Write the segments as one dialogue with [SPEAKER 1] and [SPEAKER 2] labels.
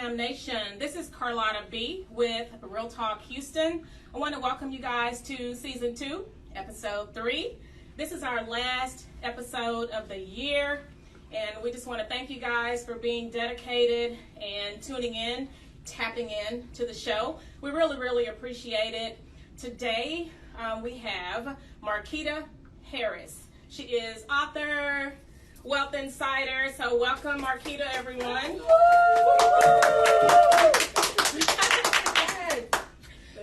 [SPEAKER 1] Fam Nation. This is Carlotta B with Real Talk Houston. I want to welcome you guys to Season 2, Episode 3. This is our last episode of the year, and we just want to thank you guys for being dedicated and tuning in, tapping in to the show. We really appreciate it. Today, we have Marquita Harris. She is author, Wealth Insider. So welcome, Marquita, everyone.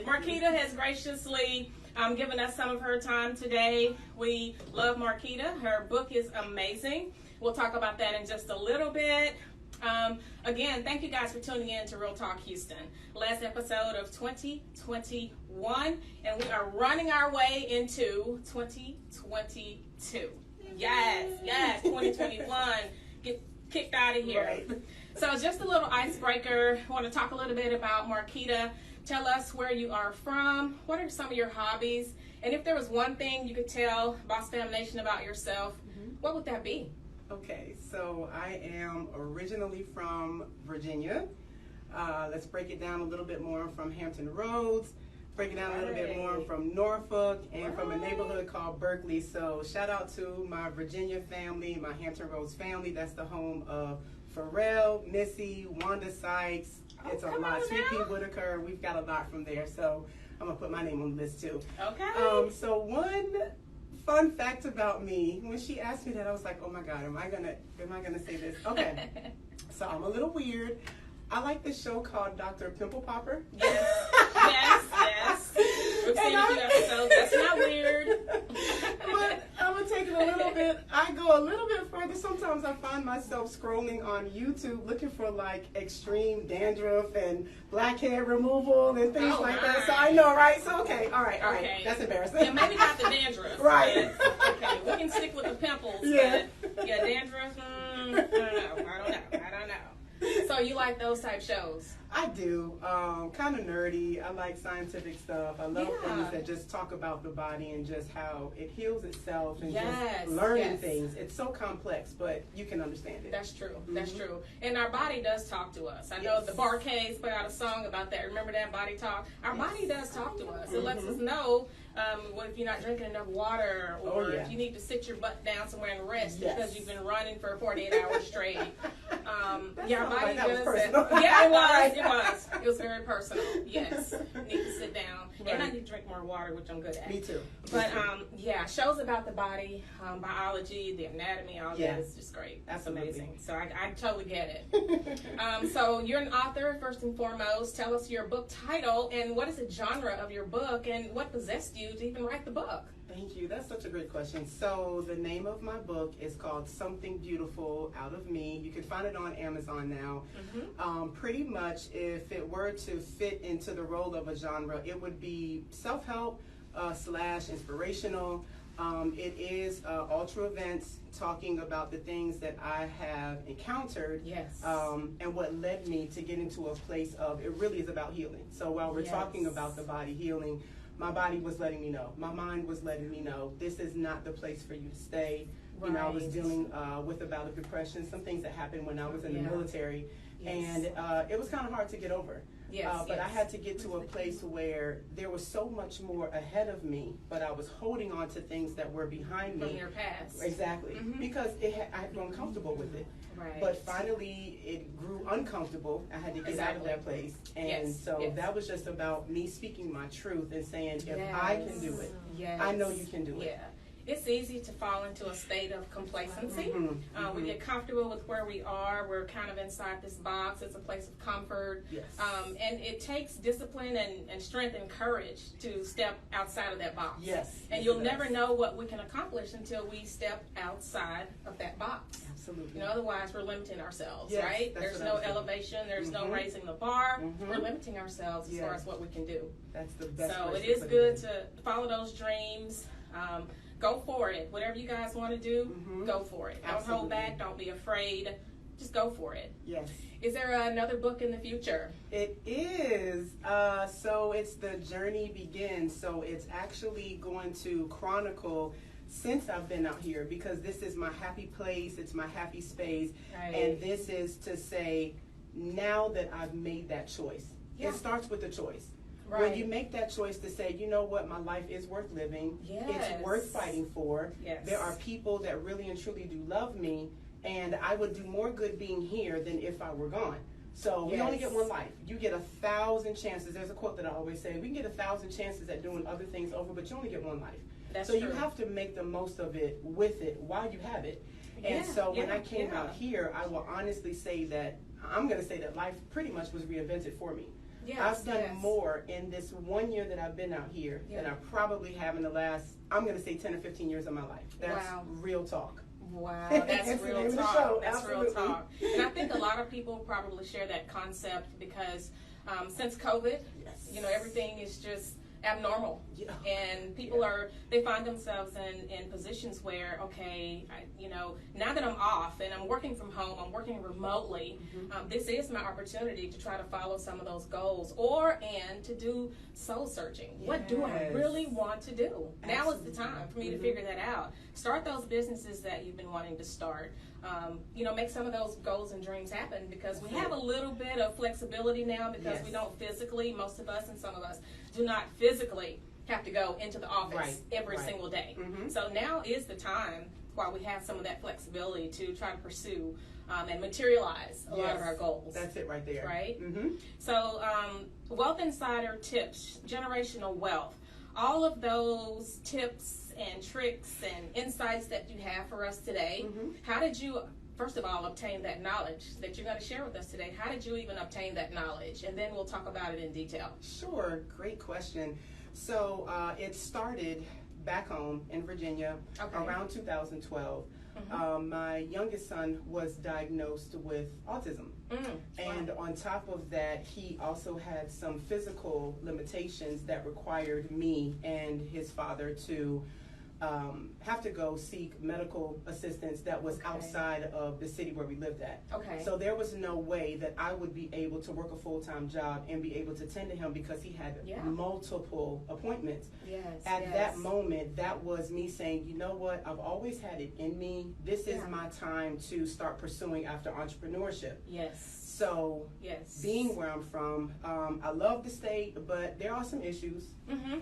[SPEAKER 1] Marquita has graciously given us some of her time today. We love Marquita. Her book is amazing. We'll talk about that in just a little bit. Again, thank you guys for tuning in to Real Talk Houston. Last episode of 2021, and we are running our way into 2022. Yes, 2021. Get kicked out of here. Right. So just a little icebreaker. I want to talk a little bit about Marquita. Tell us where you are from. What are some of your hobbies? And if there was one thing you could tell Boss Fam Nation about yourself, what would that be?
[SPEAKER 2] Okay, so I am originally from Virginia. Let's break it down a little bit more. I'm from Hampton Roads. Break it down a little bit more. I'm from Norfolk and from a neighborhood called Berkeley. So shout out to my Virginia family, my Hampton Roads family. That's the home of Pharrell, Missy, Wanda Sykes. It's a lot. Sweet Pea Whitaker. We've got a lot from there. So I'm going to put my name on the list too.
[SPEAKER 1] Okay.
[SPEAKER 2] So one fun fact about me, when she asked me that, I was like, oh my God, am I gonna say this? Okay. So I'm a little weird. I like this show called Dr. Pimple Popper.
[SPEAKER 1] Yes. We've seen a few episodes. That's not weird.
[SPEAKER 2] But I'm going to take it a little bit. I go a little bit further. Sometimes I find myself scrolling on YouTube looking for like extreme dandruff and blackhead removal and things like that. So I know, right? So, okay. All right.
[SPEAKER 1] Okay.
[SPEAKER 2] That's embarrassing.
[SPEAKER 1] Yeah, maybe not the dandruff.
[SPEAKER 2] Right.
[SPEAKER 1] Okay, we can stick with the pimples.
[SPEAKER 2] Yeah.
[SPEAKER 1] But yeah, dandruff, I don't know. So you like those type shows?
[SPEAKER 2] I do. Kind of nerdy. I like scientific stuff. I love things that just talk about the body and just how it heals itself and just learning things. It's so complex, but you can understand it.
[SPEAKER 1] That's true. That's true. And our body does talk to us. I know the Bar-Kays put out a song about that. Remember that, Body Talk? Our body does talk to us. It lets us know if you're not drinking enough water, or if you need to sit your butt down somewhere and rest because you've been running for 48 hours straight. Our body does that. Yeah, it was very personal. Yes. Need to sit down. Right. And I need to drink more water, which I'm good at.
[SPEAKER 2] Me too.
[SPEAKER 1] But shows about the body, biology, the anatomy, all that is just great. That's amazing. So I totally get it. So you're an author, first and foremost. Tell us your book title and what is the genre of your book and what possessed you to even write the book?
[SPEAKER 2] Thank you. That's such a great question. So the name of my book is called Something Beautiful Out of Me. You can find it on Amazon now. Pretty much, if it were to fit into the role of a genre, it would be self-help / inspirational. It is ultra events talking about the things that I have encountered and what led me to get into a place of, it really is about healing. So while we're talking about the body healing, my body was letting me know. My mind was letting me know this is not the place for you to stay. Right. You know, I was dealing with a bout of depression, some things that happened when I was in the military, and it was kind of hard to get over. But I had to get to a place where there was so much more ahead of me, but I was holding on to things that were behind me.
[SPEAKER 1] From your past.
[SPEAKER 2] Exactly. Because I had grown comfortable with it.
[SPEAKER 1] Right.
[SPEAKER 2] But finally, it grew uncomfortable. I had to get out of that place. And that was just about me speaking my truth and saying, if I can do it, I know you can do it.
[SPEAKER 1] Yeah. It's easy to fall into a state of complacency. We get comfortable with where we are. We're kind of inside this box. It's a place of comfort. And it takes discipline and strength and courage to step outside of that box. And you'll never know what we can accomplish until we step outside of that box.
[SPEAKER 2] Absolutely.
[SPEAKER 1] You know, otherwise we're limiting ourselves, right? There's no elevation. There's no raising the bar. We're limiting ourselves as far as what we can do.
[SPEAKER 2] That's the best.
[SPEAKER 1] So it is good to follow those dreams. Go for it. Whatever you guys want to do, go for it. Don't hold back. Don't be afraid. Just go for it.
[SPEAKER 2] Yes.
[SPEAKER 1] Is there another book in the future?
[SPEAKER 2] It is. So it's The Journey Begins. So it's actually going to chronicle since I've been out here, because this is my happy place. It's my happy space. And this is to say, now that I've made that choice.
[SPEAKER 1] Yeah.
[SPEAKER 2] It starts with the choice.
[SPEAKER 1] Right.
[SPEAKER 2] When you make that choice to say, you know what, my life is worth living,
[SPEAKER 1] Yes.
[SPEAKER 2] it's worth fighting for.
[SPEAKER 1] Yes.
[SPEAKER 2] There are people that really and truly do love me, and I would do more good being here than if I were gone. So we only
[SPEAKER 1] Yes.
[SPEAKER 2] get one life. You get 1,000 chances. There's a quote that I always say, we can get 1,000 chances at doing other things over, but you only get one life.
[SPEAKER 1] That's
[SPEAKER 2] so
[SPEAKER 1] true.
[SPEAKER 2] you have to make the most of it with it while you have it. And
[SPEAKER 1] Yeah,
[SPEAKER 2] so when
[SPEAKER 1] yeah,
[SPEAKER 2] I came
[SPEAKER 1] yeah.
[SPEAKER 2] out here, I will honestly say that, I'm going to say that life pretty much was reinvented for me.
[SPEAKER 1] Yes,
[SPEAKER 2] I've done
[SPEAKER 1] yes.
[SPEAKER 2] more in this 1 year that I've been out here than
[SPEAKER 1] Yeah.
[SPEAKER 2] I probably have in the last, I'm going to say 10 or 15 years of my life. That's
[SPEAKER 1] Wow.
[SPEAKER 2] real talk.
[SPEAKER 1] Wow,
[SPEAKER 2] That's
[SPEAKER 1] that's
[SPEAKER 2] the
[SPEAKER 1] real
[SPEAKER 2] name of the
[SPEAKER 1] talk.
[SPEAKER 2] show,
[SPEAKER 1] That's
[SPEAKER 2] absolutely.
[SPEAKER 1] real talk. And I think a lot of people probably share that concept because since COVID,
[SPEAKER 2] Yes.
[SPEAKER 1] you know, everything is just abnormal.
[SPEAKER 2] Yeah.
[SPEAKER 1] And people they find themselves in positions where, okay, you know, now that I'm off and I'm working from home, I'm working remotely, this is my opportunity to try to follow some of those goals and to do soul searching. What do I
[SPEAKER 2] Yes.
[SPEAKER 1] really want to do? Now is the
[SPEAKER 2] Absolutely.
[SPEAKER 1] time for me to figure that out. Start those businesses that you've been wanting to start. You know, make some of those goals and dreams happen because we have a little bit of flexibility now because
[SPEAKER 2] Yes.
[SPEAKER 1] we don't physically, most of us and some of us do not physically have to go into the office
[SPEAKER 2] Right,
[SPEAKER 1] every
[SPEAKER 2] right.
[SPEAKER 1] single day.
[SPEAKER 2] Mhm.
[SPEAKER 1] So now is the time while we have some of that flexibility to try to pursue and materialize a lot of
[SPEAKER 2] Yes.
[SPEAKER 1] our goals.
[SPEAKER 2] That's it right there.
[SPEAKER 1] Right?
[SPEAKER 2] Mm-hmm.
[SPEAKER 1] So, Wealth Insider tips, generational wealth, all of those tips and tricks and insights that you have for us today, how did you, first of all, obtain that knowledge that you're going to share with us today? How did you even obtain that knowledge? And then we'll talk about it in detail.
[SPEAKER 2] Sure, great question. So it started back home in Virginia around 2012. My youngest son was diagnosed with autism. And on top of that, he also had some physical limitations that required me and his father to have to go seek medical assistance that was outside of the city where we lived at.
[SPEAKER 1] Okay.
[SPEAKER 2] So there was no way that I would be able to work a full-time job and be able to tend to him because he had multiple appointments.
[SPEAKER 1] Yes.
[SPEAKER 2] At that moment, that was me saying, you know what, I've always had it in me. This is my time to start pursuing after entrepreneurship.
[SPEAKER 1] Yes.
[SPEAKER 2] So,
[SPEAKER 1] Yes.
[SPEAKER 2] being where I'm from, I love the state, but there are some issues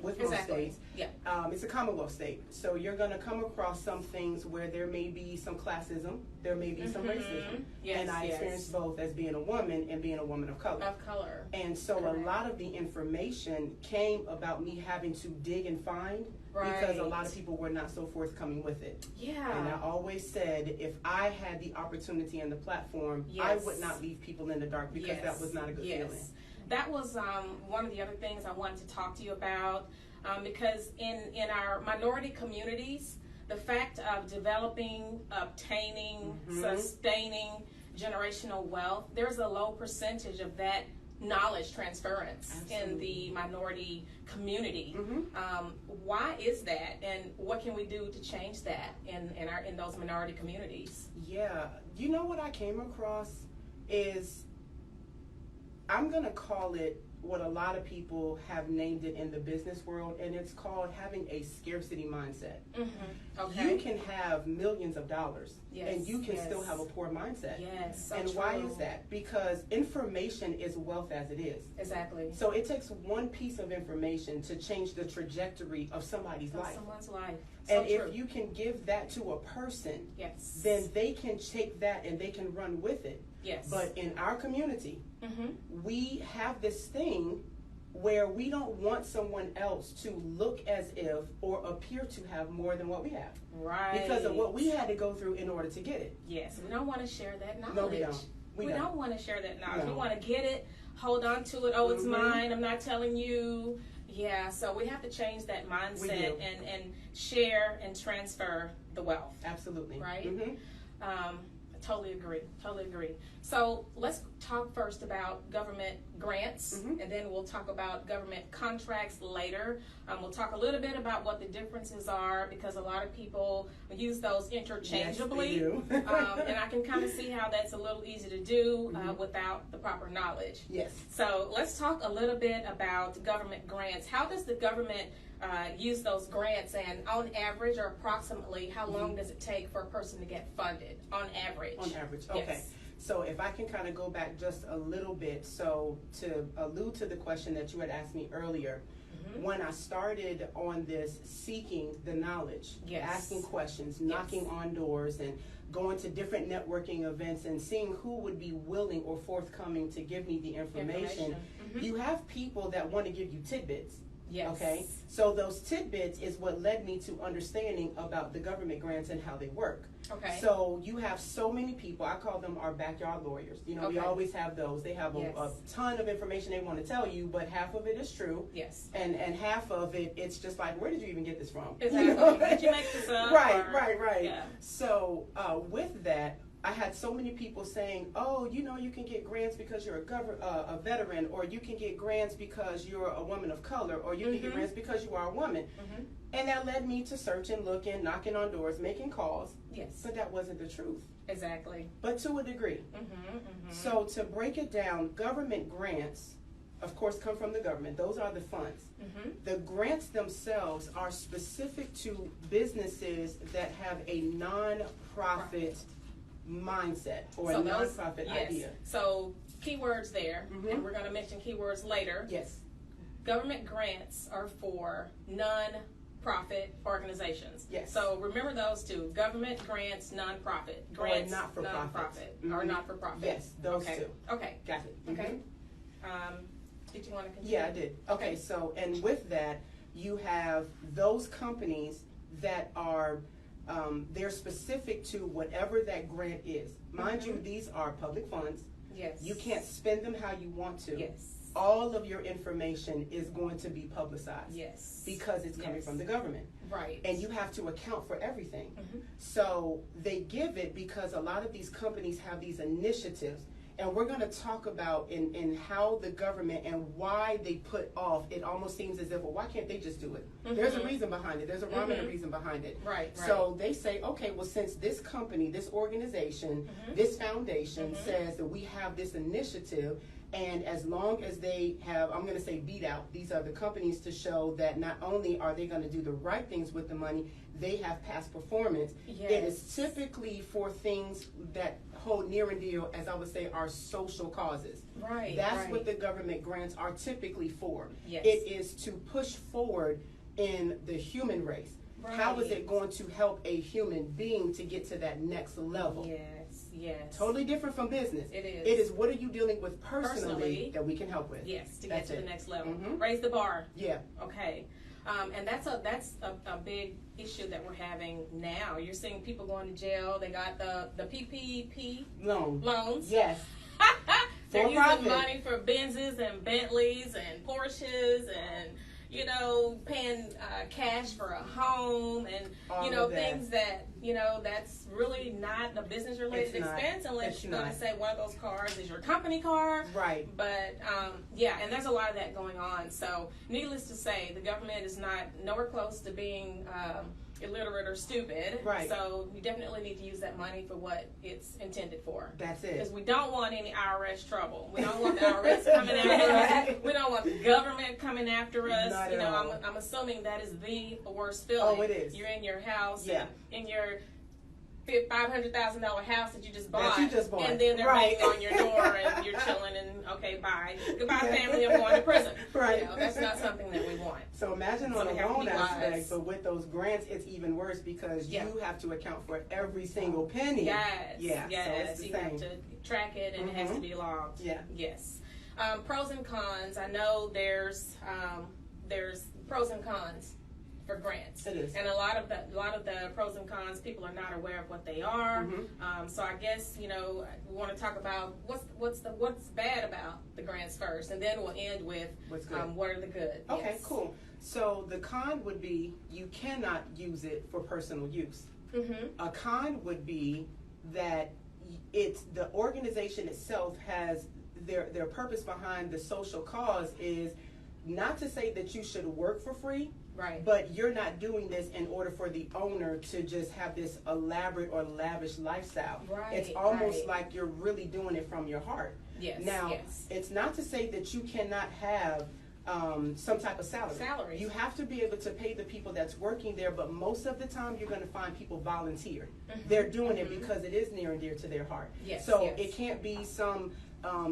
[SPEAKER 2] with most states.
[SPEAKER 1] Yeah.
[SPEAKER 2] It's a Commonwealth state, so you're going to come across some things where there may be some classism, there may be some racism,
[SPEAKER 1] Yes,
[SPEAKER 2] and I experienced both as being a woman and being a woman of color.
[SPEAKER 1] Of color.
[SPEAKER 2] And so
[SPEAKER 1] Correct.
[SPEAKER 2] a lot of the information came about me having to dig and find because a lot of people were not so forthcoming with it.
[SPEAKER 1] Yeah.
[SPEAKER 2] And I always said if I had the opportunity and the platform, I would not leave people in the dark because that was not a good feeling.
[SPEAKER 1] That was one of the other things I wanted to talk to you about because in our minority communities, the fact of developing, obtaining, sustaining generational wealth, there's a low percentage of that knowledge transference in the minority community. Why is that, and what can we do to change that in those minority communities?
[SPEAKER 2] Yeah, you know what I came across is, I'm gonna call it what a lot of people have named it in the business world, and it's called having a scarcity mindset.
[SPEAKER 1] Okay.
[SPEAKER 2] You can have millions of dollars, and you can
[SPEAKER 1] yes.
[SPEAKER 2] still have a poor mindset.
[SPEAKER 1] Yes, so
[SPEAKER 2] and
[SPEAKER 1] true.
[SPEAKER 2] why is that? Because information is wealth as it is.
[SPEAKER 1] Exactly.
[SPEAKER 2] So it takes one piece of information to change the trajectory of somebody's life.
[SPEAKER 1] Someone's life. So
[SPEAKER 2] And
[SPEAKER 1] true.
[SPEAKER 2] if you can give that to a person,
[SPEAKER 1] Yes.
[SPEAKER 2] then they can take that and they can run with it.
[SPEAKER 1] Yes.
[SPEAKER 2] But in our community, we have this thing where we don't want someone else to look as if or appear to have more than what we have.
[SPEAKER 1] Right.
[SPEAKER 2] Because of what we had to go through in order to get it.
[SPEAKER 1] Yes, we don't want to share that knowledge.
[SPEAKER 2] No, we don't.
[SPEAKER 1] We don't want to share that knowledge.
[SPEAKER 2] No.
[SPEAKER 1] We want to get it, hold on to it. Oh, it's mine. I'm not telling you. Yeah, so we have to change that mindset and share and transfer the wealth.
[SPEAKER 2] Absolutely.
[SPEAKER 1] Right? Totally agree. Totally agree. So let's talk first about government grants, and then we'll talk about government contracts later. We'll talk a little bit about what the differences are because a lot of people use those interchangeably.
[SPEAKER 2] Yes, they do.
[SPEAKER 1] And I can kind of see how that's a little easy to do without the proper knowledge.
[SPEAKER 2] Yes.
[SPEAKER 1] So let's talk a little bit about government grants. How does the government use those grants, and on average or approximately how long does it take for a person to get funded on average?
[SPEAKER 2] On average, okay.
[SPEAKER 1] Yes.
[SPEAKER 2] So if I can kind of go back just a little bit, so to allude to the question that you had asked me earlier, when I started on this seeking the knowledge, asking questions, knocking on doors, and going to different networking events and seeing who would be willing or forthcoming to give me the information. You have people that want to give you tidbits. Okay, so those tidbits is what led me to understanding about the government grants and how they work.
[SPEAKER 1] Okay.
[SPEAKER 2] So you have so many people, I call them our backyard lawyers. You know, we always have those. They have a ton of information they want to tell you, but half of it is true.
[SPEAKER 1] Yes.
[SPEAKER 2] And half of it, it's just like, where did you even get this from?
[SPEAKER 1] Exactly.
[SPEAKER 2] You know?
[SPEAKER 1] Did you make this up?
[SPEAKER 2] Right.
[SPEAKER 1] Yeah.
[SPEAKER 2] So with that, I had so many people saying, oh, you know, you can get grants because you're a veteran, or you can get grants because you're a woman of color, or you can get grants because you are a woman. And that led me to searching, looking, knocking on doors, making calls.
[SPEAKER 1] Yes.
[SPEAKER 2] But that wasn't the truth.
[SPEAKER 1] Exactly.
[SPEAKER 2] But to a degree. So to break it down, government grants, of course, come from the government. Those are the funds. The grants themselves are specific to businesses that have a non-profit mindset or a nonprofit idea.
[SPEAKER 1] So keywords there, and we're going to mention keywords later.
[SPEAKER 2] Yes.
[SPEAKER 1] Government grants are for non-profit organizations.
[SPEAKER 2] Yes.
[SPEAKER 1] So remember those two: government grants, non-profit grants,
[SPEAKER 2] or not-for-profit,
[SPEAKER 1] or not-for-profit.
[SPEAKER 2] Yes, those two.
[SPEAKER 1] Okay.
[SPEAKER 2] Got it.
[SPEAKER 1] Okay. Did you want to continue?
[SPEAKER 2] Yeah, I did. Okay. So, and with that, you have those companies that are they're specific to whatever that grant is. Mind you, these are public funds.
[SPEAKER 1] Yes.
[SPEAKER 2] You can't spend them how you want to.
[SPEAKER 1] Yes.
[SPEAKER 2] All of your information is going to be publicized.
[SPEAKER 1] Yes.
[SPEAKER 2] Because it's coming from the government.
[SPEAKER 1] Right.
[SPEAKER 2] And you have to account for everything. So they give it because a lot of these companies have these initiatives. And we're going to talk about in how the government and why they put off. It almost seems as if, well, why can't they just do it? There's a reason behind it. There's a rhyme and a reason behind it.
[SPEAKER 1] Right.
[SPEAKER 2] So they say, okay, well, since this company, this organization, this foundation says that we have this initiative, and as long as they have, I'm going to say beat out, these are the companies to show that not only are they going to do the right things with the money, they have past performance.
[SPEAKER 1] Yes.
[SPEAKER 2] It is typically for things that hold near and dear, as I would say, are social causes.
[SPEAKER 1] Right.
[SPEAKER 2] That's what the government grants are typically for.
[SPEAKER 1] Yes.
[SPEAKER 2] It is to push forward in the human race.
[SPEAKER 1] Right.
[SPEAKER 2] How is it going to help a human being to get to that next level?
[SPEAKER 1] Yes.
[SPEAKER 2] Totally different from business.
[SPEAKER 1] It is.
[SPEAKER 2] It is what are you dealing with personally that we can help with.
[SPEAKER 1] Yes, to
[SPEAKER 2] That's
[SPEAKER 1] get to
[SPEAKER 2] it.
[SPEAKER 1] the next level. Raise the bar.
[SPEAKER 2] Yeah.
[SPEAKER 1] Okay. And that's a big issue that we're having now. You're seeing people going to jail. They got the PPP loans.
[SPEAKER 2] Yes.
[SPEAKER 1] They're using
[SPEAKER 2] profit.
[SPEAKER 1] money for Benzes and Bentleys and Porsches and, you know, paying cash for a home and,
[SPEAKER 2] All
[SPEAKER 1] you know,
[SPEAKER 2] of that.
[SPEAKER 1] things that, you know, that's really not a business-related
[SPEAKER 2] It's not.
[SPEAKER 1] expense unless
[SPEAKER 2] It's
[SPEAKER 1] you're going
[SPEAKER 2] not.
[SPEAKER 1] to say one of those cars is your company car.
[SPEAKER 2] Right.
[SPEAKER 1] But, yeah, and there's a lot of that going on. So, needless to say, the government is not nowhere close to being illiterate or stupid.
[SPEAKER 2] Right.
[SPEAKER 1] So, you definitely need to use that money for what it's intended for.
[SPEAKER 2] That's it.
[SPEAKER 1] Because we don't want any IRS trouble. We don't want the IRS coming after us. We don't want the government coming after us.
[SPEAKER 2] Not
[SPEAKER 1] you
[SPEAKER 2] at
[SPEAKER 1] know,
[SPEAKER 2] all.
[SPEAKER 1] I'm assuming that is the worst feeling.
[SPEAKER 2] Oh, it is.
[SPEAKER 1] You're in your house,
[SPEAKER 2] Yeah.
[SPEAKER 1] in your $500,000 house that you just bought, and then they're
[SPEAKER 2] Right.
[SPEAKER 1] banging on your door, and you're chilling, and okay, bye, goodbye, family. I'm going to prison.
[SPEAKER 2] Right.
[SPEAKER 1] You know, that's not something that we want.
[SPEAKER 2] So imagine
[SPEAKER 1] So
[SPEAKER 2] on
[SPEAKER 1] we
[SPEAKER 2] a
[SPEAKER 1] have to
[SPEAKER 2] loan
[SPEAKER 1] be
[SPEAKER 2] aspect,
[SPEAKER 1] wise.
[SPEAKER 2] but with those grants, it's even worse because
[SPEAKER 1] Yeah.
[SPEAKER 2] you have to account for every single penny.
[SPEAKER 1] Yes.
[SPEAKER 2] Yeah.
[SPEAKER 1] Yes.
[SPEAKER 2] So it's the
[SPEAKER 1] You
[SPEAKER 2] same.
[SPEAKER 1] have to track it, and it has to be logged.
[SPEAKER 2] Yeah.
[SPEAKER 1] Yes. Pros and cons. I know there's pros and cons for grants.
[SPEAKER 2] It is.
[SPEAKER 1] And a lot of the pros and cons, people are not aware of what they are. So I guess, you know, we want to talk about what's bad about the grants first, and then we'll end with
[SPEAKER 2] What's good.
[SPEAKER 1] what are the good.
[SPEAKER 2] Okay,
[SPEAKER 1] Yes.
[SPEAKER 2] cool. So the con would be you cannot use it for personal use. A con would be that it's the organization itself has their purpose behind the social cause is not to say that you should work for free,
[SPEAKER 1] Right.
[SPEAKER 2] but you're not doing this in order for the owner to just have this elaborate or lavish lifestyle.
[SPEAKER 1] Right,
[SPEAKER 2] It's almost
[SPEAKER 1] right.
[SPEAKER 2] like you're really doing it from your heart.
[SPEAKER 1] Yes.
[SPEAKER 2] Now,
[SPEAKER 1] yes.
[SPEAKER 2] it's not to say that you cannot have some type of salary.
[SPEAKER 1] Salaries.
[SPEAKER 2] You have to be able to pay the people that's working there, but most of the time you're going to find people volunteer. They're doing it because it is near and dear to their heart.
[SPEAKER 1] Yes,
[SPEAKER 2] So
[SPEAKER 1] yes.
[SPEAKER 2] it can't be some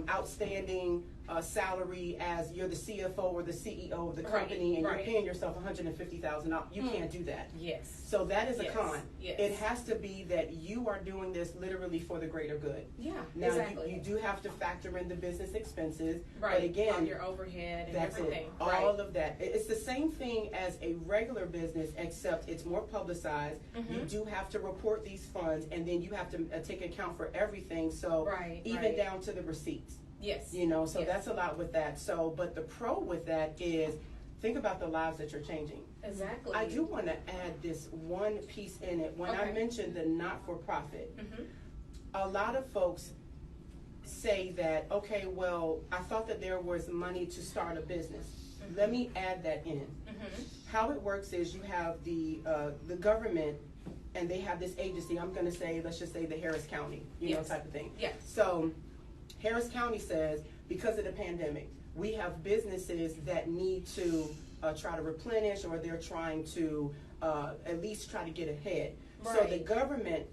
[SPEAKER 2] outstanding salary as you're the CFO or the CEO of the
[SPEAKER 1] Right,
[SPEAKER 2] company and
[SPEAKER 1] right.
[SPEAKER 2] you're paying yourself $150,000. You can't do that.
[SPEAKER 1] Yes.
[SPEAKER 2] So that is a
[SPEAKER 1] Yes,
[SPEAKER 2] con.
[SPEAKER 1] yes.
[SPEAKER 2] It has to be that you are doing this literally for the greater good.
[SPEAKER 1] Yeah,
[SPEAKER 2] Now
[SPEAKER 1] exactly.
[SPEAKER 2] you do have to factor in the business expenses,
[SPEAKER 1] Right.
[SPEAKER 2] but again,
[SPEAKER 1] on your overhead and
[SPEAKER 2] that's
[SPEAKER 1] everything.
[SPEAKER 2] it.
[SPEAKER 1] Right.
[SPEAKER 2] All of that. It's the same thing as a regular business, except it's more publicized. You do have to report these funds, and then you have to take account for everything. So
[SPEAKER 1] Right,
[SPEAKER 2] even
[SPEAKER 1] right.
[SPEAKER 2] down to the receipts.
[SPEAKER 1] Yes.
[SPEAKER 2] You know, so
[SPEAKER 1] Yes.
[SPEAKER 2] that's a lot with that. So, but the pro with that is think about the lives that you're changing.
[SPEAKER 1] Exactly.
[SPEAKER 2] I do want to add this one piece in it. When I
[SPEAKER 1] Okay.
[SPEAKER 2] mentioned the not-for-profit,
[SPEAKER 1] Mhm.
[SPEAKER 2] a lot of folks say that, okay, well, I thought that there was money to start a business. Let me add that in.
[SPEAKER 1] Mhm.
[SPEAKER 2] How it works is you have the government, and they have this agency. I'm going to say, let's just say the Harris County, you know,
[SPEAKER 1] Yes.
[SPEAKER 2] type of thing.
[SPEAKER 1] Yes.
[SPEAKER 2] So Harris County says, because of the pandemic, we have businesses that need to try to replenish, or they're trying to at least try to get ahead. So the
[SPEAKER 1] Right.
[SPEAKER 2] government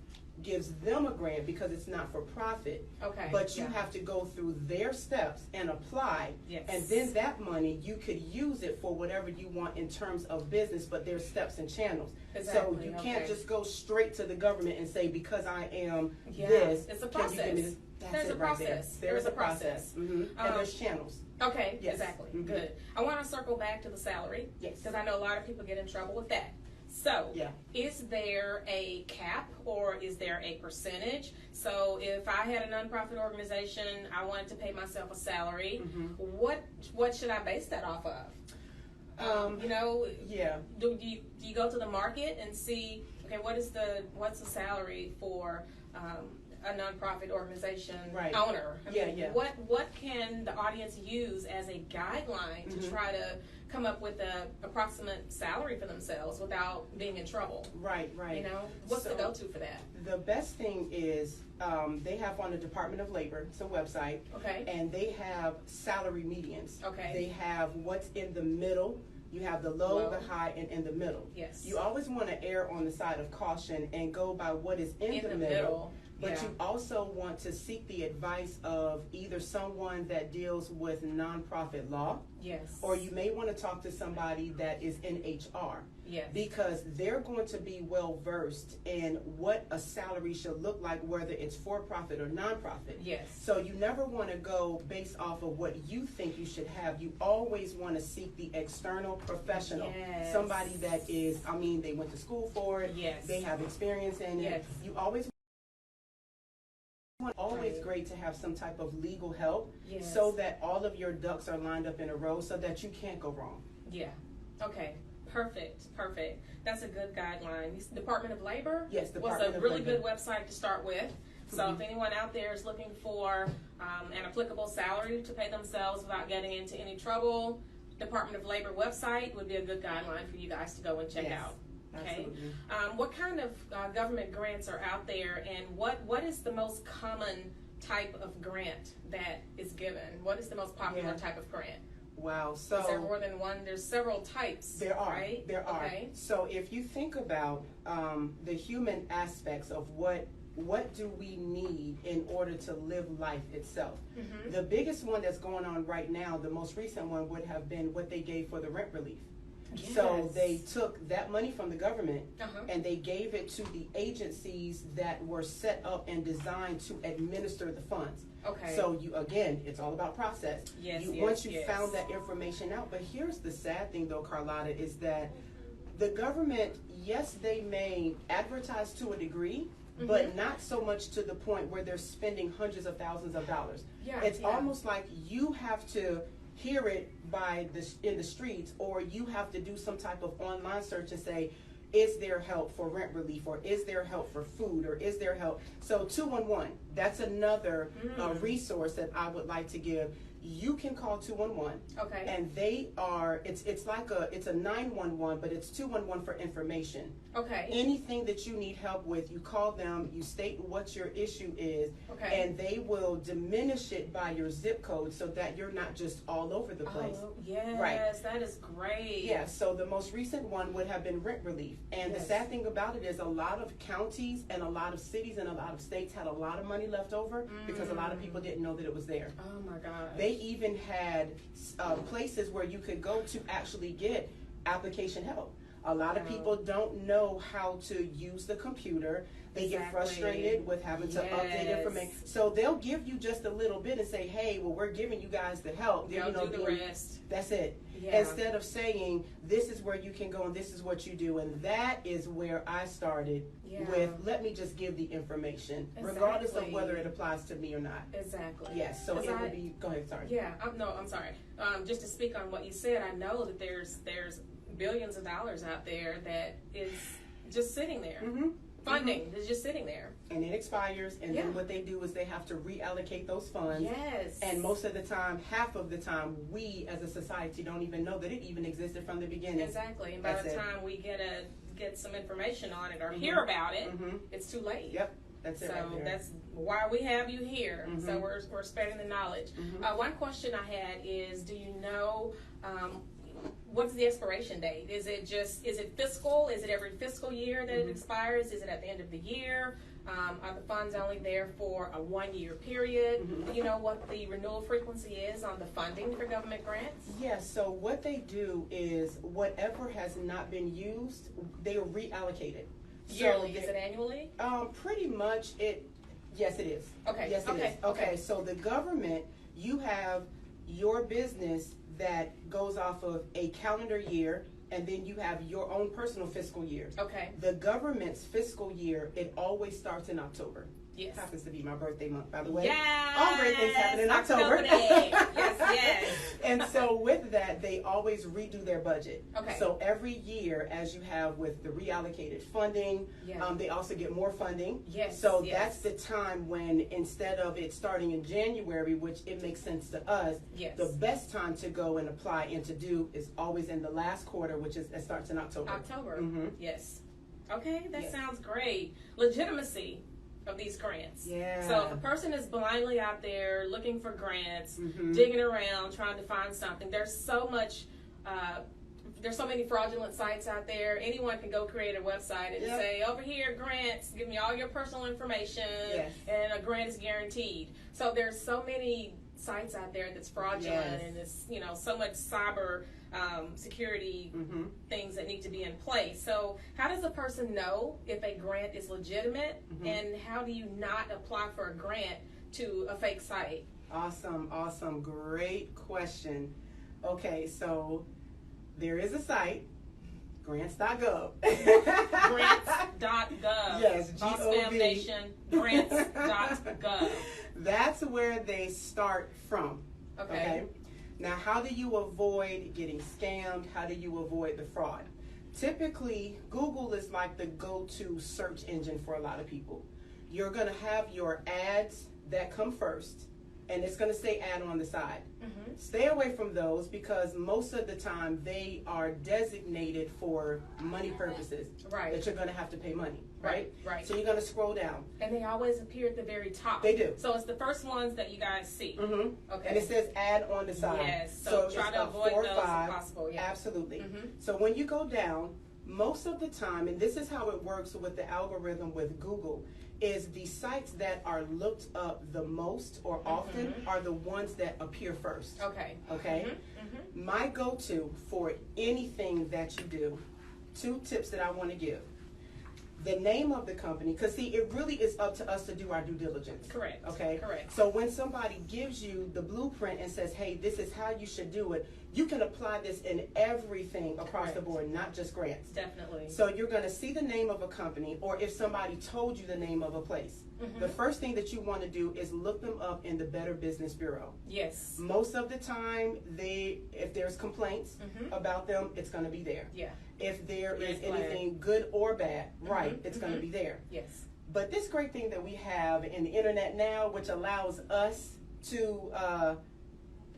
[SPEAKER 2] gives them a grant because it's not for profit.
[SPEAKER 1] Okay.
[SPEAKER 2] But you
[SPEAKER 1] yeah.
[SPEAKER 2] have to go through their steps and apply.
[SPEAKER 1] Yes.
[SPEAKER 2] And then that money, you could use it for whatever you want in terms of business, but there's steps and channels. So
[SPEAKER 1] Exactly,
[SPEAKER 2] you can't
[SPEAKER 1] okay.
[SPEAKER 2] just go straight to the government and say, because I am
[SPEAKER 1] Yeah,
[SPEAKER 2] this,
[SPEAKER 1] it's a
[SPEAKER 2] can you give me
[SPEAKER 1] process.
[SPEAKER 2] this? That's
[SPEAKER 1] There's
[SPEAKER 2] it
[SPEAKER 1] a
[SPEAKER 2] right there.
[SPEAKER 1] process.
[SPEAKER 2] There
[SPEAKER 1] There's
[SPEAKER 2] is
[SPEAKER 1] a
[SPEAKER 2] a process. And there's channels.
[SPEAKER 1] Okay,
[SPEAKER 2] Yes.
[SPEAKER 1] exactly.
[SPEAKER 2] Mhm.
[SPEAKER 1] Good. I want to circle back to the salary.
[SPEAKER 2] Yes.
[SPEAKER 1] Because I know a lot of people get in trouble with that. So,
[SPEAKER 2] Yeah.
[SPEAKER 1] is there a cap or is there a percentage? So, if I had a nonprofit organization, I wanted to pay myself a salary, what should I base that off of? You know,
[SPEAKER 2] Yeah.
[SPEAKER 1] do you go to the market and see, okay, what's the salary for a nonprofit organization
[SPEAKER 2] Right.
[SPEAKER 1] owner? I mean,
[SPEAKER 2] Yeah.
[SPEAKER 1] What can the audience use as a guideline to try to come up with a approximate salary for themselves without being in trouble?
[SPEAKER 2] Right, right.
[SPEAKER 1] You know, what's the
[SPEAKER 2] So-
[SPEAKER 1] go-to for that?
[SPEAKER 2] The best thing is they have on the Department of Labor, it's a website,
[SPEAKER 1] Okay.
[SPEAKER 2] and they have salary medians.
[SPEAKER 1] Okay.
[SPEAKER 2] They have what's in the middle. You have the low, the high, and in the middle.
[SPEAKER 1] Yes.
[SPEAKER 2] You always want to err on the side of caution and go by what is in the middle. But
[SPEAKER 1] yeah.
[SPEAKER 2] you also want to seek the advice of either someone that deals with nonprofit law,
[SPEAKER 1] Yes.
[SPEAKER 2] or you may want to talk to somebody that is in HR.
[SPEAKER 1] Yes.
[SPEAKER 2] Because they're going to be well versed in what a salary should look like, whether it's for profit or nonprofit.
[SPEAKER 1] Yes.
[SPEAKER 2] So you never want to go based off of what you think you should have. You always want to seek the external professional.
[SPEAKER 1] Yes.
[SPEAKER 2] Somebody that is, they went to school for it.
[SPEAKER 1] Yes.
[SPEAKER 2] They have experience in it.
[SPEAKER 1] Yes.
[SPEAKER 2] You always always
[SPEAKER 1] Right.
[SPEAKER 2] great to have some type of legal help,
[SPEAKER 1] Yes.
[SPEAKER 2] so that all of your ducks are lined up in a row so that you can't go wrong.
[SPEAKER 1] Yeah. Okay. Perfect. That's a good guideline. Department of Labor
[SPEAKER 2] Yes,
[SPEAKER 1] was
[SPEAKER 2] Department
[SPEAKER 1] a
[SPEAKER 2] of
[SPEAKER 1] really
[SPEAKER 2] Labor.
[SPEAKER 1] good website to start with. So if anyone out there is looking for an applicable salary to pay themselves without getting into any trouble, Department of Labor website would be a good guideline for you guys to go and check
[SPEAKER 2] Yes,
[SPEAKER 1] out. Okay.
[SPEAKER 2] absolutely.
[SPEAKER 1] What kind of government grants are out there, and what is the most common type of grant that is given? What is the most popular
[SPEAKER 2] Yeah.
[SPEAKER 1] type of grant?
[SPEAKER 2] Wow. So
[SPEAKER 1] Is there more than one? There's several types.
[SPEAKER 2] there are.
[SPEAKER 1] Right?
[SPEAKER 2] There are.
[SPEAKER 1] Okay.
[SPEAKER 2] So if you think about the human aspects of what do we need in order to live life itself,
[SPEAKER 1] Mhm.
[SPEAKER 2] the biggest one that's going on right now, the most recent one would have been what they gave for the rent relief. So
[SPEAKER 1] Yes.
[SPEAKER 2] they took that money from the government
[SPEAKER 1] Uh-huh.
[SPEAKER 2] and they gave it to the agencies that were set up and designed to administer the funds.
[SPEAKER 1] Okay.
[SPEAKER 2] So it's all about process.
[SPEAKER 1] Yes,
[SPEAKER 2] Once you
[SPEAKER 1] yes.
[SPEAKER 2] found that information out, but here's the sad thing though, Carlotta, is that the government, yes, they may advertise to a degree, but not so much to the point where they're spending hundreds of thousands of dollars.
[SPEAKER 1] Yeah,
[SPEAKER 2] It's
[SPEAKER 1] yeah.
[SPEAKER 2] almost like you have to hear it in the streets, or you have to do some type of online search and say, is there help for rent relief, or is there help for food, or is there help? So 211, That's another resource that I would like to give. You can call 211.
[SPEAKER 1] Okay.
[SPEAKER 2] And they are, it's like it's a 911, but it's 211 for information.
[SPEAKER 1] Okay.
[SPEAKER 2] Anything that you need help with, you call them, you state what your issue is,
[SPEAKER 1] Okay.
[SPEAKER 2] and they will diminish it by your zip code so that you're not just all over the place.
[SPEAKER 1] Oh, yes,
[SPEAKER 2] Right.
[SPEAKER 1] that is great.
[SPEAKER 2] Yeah, so the most recent one would have been rent relief. And the
[SPEAKER 1] Yes.
[SPEAKER 2] sad thing about it is a lot of counties and a lot of cities and a lot of states had a lot of money left over because a lot of people didn't know that it was there.
[SPEAKER 1] Oh my God.
[SPEAKER 2] They even had places where you could go to actually get application help. A lot of
[SPEAKER 1] Wow.
[SPEAKER 2] people don't know how to use the computer. They get
[SPEAKER 1] Exactly.
[SPEAKER 2] frustrated with having to update
[SPEAKER 1] Yes.
[SPEAKER 2] information. So they'll give you just a little bit and say, hey, well, we're giving you guys the help.
[SPEAKER 1] They'll
[SPEAKER 2] You know,
[SPEAKER 1] do the rest.
[SPEAKER 2] That's it.
[SPEAKER 1] Yeah.
[SPEAKER 2] Instead of saying, this is where you can go and this is what you do. And that is where I started
[SPEAKER 1] Yeah.
[SPEAKER 2] with, let me just give the information, regardless of
[SPEAKER 1] Exactly.
[SPEAKER 2] whether it applies to me or not.
[SPEAKER 1] Exactly.
[SPEAKER 2] Yes, so
[SPEAKER 1] 'Cause
[SPEAKER 2] it would be, go ahead, sorry.
[SPEAKER 1] Yeah, I'm sorry. Just to speak on what you said, I know that there's billions of dollars out there that is just sitting there.
[SPEAKER 2] Mm-hmm.
[SPEAKER 1] Funding is just sitting there.
[SPEAKER 2] And it expires, and
[SPEAKER 1] Yeah.
[SPEAKER 2] then what they do is they have to reallocate those funds.
[SPEAKER 1] Yes.
[SPEAKER 2] And most of the time, half of the time, we as a society don't even know that it even existed from the beginning.
[SPEAKER 1] Exactly. And by
[SPEAKER 2] That's
[SPEAKER 1] the
[SPEAKER 2] it.
[SPEAKER 1] time we get some information on it or hear about it,
[SPEAKER 2] Mm-hmm.
[SPEAKER 1] it's too late.
[SPEAKER 2] Yep, that's it
[SPEAKER 1] So
[SPEAKER 2] right there.
[SPEAKER 1] that's why we have you here.
[SPEAKER 2] Mhm.
[SPEAKER 1] So we're spreading the knowledge.
[SPEAKER 2] Mhm.
[SPEAKER 1] One question I had is, do you know what's the expiration date? Is it fiscal? Is it every fiscal year that it expires? Is it at the end of the year? Are the funds only there for a 1-year period?
[SPEAKER 2] Mhm.
[SPEAKER 1] Do you know what the renewal frequency is on the funding for government grants?
[SPEAKER 2] Yes, so what they do is whatever has not been used, they reallocate it.
[SPEAKER 1] Yearly?
[SPEAKER 2] So
[SPEAKER 1] Is it annually?
[SPEAKER 2] pretty much yes it is.
[SPEAKER 1] Okay.
[SPEAKER 2] Yes it is.
[SPEAKER 1] Okay.
[SPEAKER 2] Okay, so the government, you have your business that goes off of a calendar year, and then you have your own personal fiscal year.
[SPEAKER 1] Okay.
[SPEAKER 2] The government's fiscal year, it always starts in October.
[SPEAKER 1] Yes.
[SPEAKER 2] Happens to be my birthday month, by the way.
[SPEAKER 1] Yes.
[SPEAKER 2] All great things happen in October.
[SPEAKER 1] Yes, yes.
[SPEAKER 2] And so with that, they always redo their budget.
[SPEAKER 1] Okay.
[SPEAKER 2] So every year, as you have with the reallocated funding,
[SPEAKER 1] Yeah.
[SPEAKER 2] they also get more funding.
[SPEAKER 1] Yes,
[SPEAKER 2] So
[SPEAKER 1] yes.
[SPEAKER 2] that's the time when, instead of it starting in January, which it makes sense to us,
[SPEAKER 1] Yes.
[SPEAKER 2] the best time to go and apply and to do is always in the last quarter, which it starts in October.
[SPEAKER 1] October.
[SPEAKER 2] Mhm.
[SPEAKER 1] Yes. Okay, that
[SPEAKER 2] Yes.
[SPEAKER 1] sounds great. Legitimacy of these grants.
[SPEAKER 2] Yeah.
[SPEAKER 1] So if a person is blindly out there looking for grants,
[SPEAKER 2] Mhm.
[SPEAKER 1] digging around, trying to find something, there's so many fraudulent sites out there. Anyone can go create a website and
[SPEAKER 2] Yep.
[SPEAKER 1] say, over here, grants, give me all your personal information,
[SPEAKER 2] Yes.
[SPEAKER 1] and a grant is guaranteed. So there's so many sites out there that's fraudulent,
[SPEAKER 2] Yes.
[SPEAKER 1] and it's, so much cyber security
[SPEAKER 2] Mhm.
[SPEAKER 1] things that need to be in place. So how does a person know if a grant is legitimate, and how do you not apply for a grant to a fake site?
[SPEAKER 2] Awesome. Great question. Okay, so there is a site, grants.gov.
[SPEAKER 1] Grants.gov.
[SPEAKER 2] Yes,
[SPEAKER 1] Boss
[SPEAKER 2] G-O-V.
[SPEAKER 1] Foundation, grants.gov.
[SPEAKER 2] That's where they start from.
[SPEAKER 1] Okay.
[SPEAKER 2] Now, how do you avoid getting scammed? How do you avoid the fraud? Typically, Google is like the go-to search engine for a lot of people. You're going to have your ads that come first, and it's going to say ad on the side.
[SPEAKER 1] Mhm.
[SPEAKER 2] Stay away from those because most of the time they are designated for money purposes.
[SPEAKER 1] Right.
[SPEAKER 2] That you're going to have to pay money, right?
[SPEAKER 1] Right.
[SPEAKER 2] So you're going to scroll down.
[SPEAKER 1] And they always appear at the very top.
[SPEAKER 2] They do.
[SPEAKER 1] So it's the first ones that you guys see.
[SPEAKER 2] Mm-hmm.
[SPEAKER 1] Okay.
[SPEAKER 2] And it says ad on the side.
[SPEAKER 1] Yes. So try
[SPEAKER 2] it's
[SPEAKER 1] to
[SPEAKER 2] about
[SPEAKER 1] avoid
[SPEAKER 2] 4 or
[SPEAKER 1] those if
[SPEAKER 2] 5.
[SPEAKER 1] possible. Yeah.
[SPEAKER 2] Absolutely.
[SPEAKER 1] Mhm.
[SPEAKER 2] So when you go down, most of the time, and this is how it works with the algorithm with Google, is the sites that are looked up the most or often are the ones that appear first.
[SPEAKER 1] Okay.
[SPEAKER 2] Okay?
[SPEAKER 1] Mhm.
[SPEAKER 2] My go-to for anything that you do, 2 tips that I want to give. The name of the company, because see, it really is up to us to do our due diligence.
[SPEAKER 1] Correct.
[SPEAKER 2] Okay?
[SPEAKER 1] Correct.
[SPEAKER 2] So when somebody gives you the blueprint and says, hey, this is how you should do it, you can apply this in everything across the
[SPEAKER 1] Correct.
[SPEAKER 2] board, not just grants.
[SPEAKER 1] Definitely.
[SPEAKER 2] So you're going to see the name of a company, or if somebody told you the name of a place, the first thing that you want to do is look them up in the Better Business Bureau.
[SPEAKER 1] Yes.
[SPEAKER 2] Most of the time, if there's complaints about them, it's going to be there.
[SPEAKER 1] Yeah.
[SPEAKER 2] If there is
[SPEAKER 1] Red flag.
[SPEAKER 2] anything good or bad, right, it's going to be there.
[SPEAKER 1] Yes.
[SPEAKER 2] But this great thing that we have in the internet now, which allows us to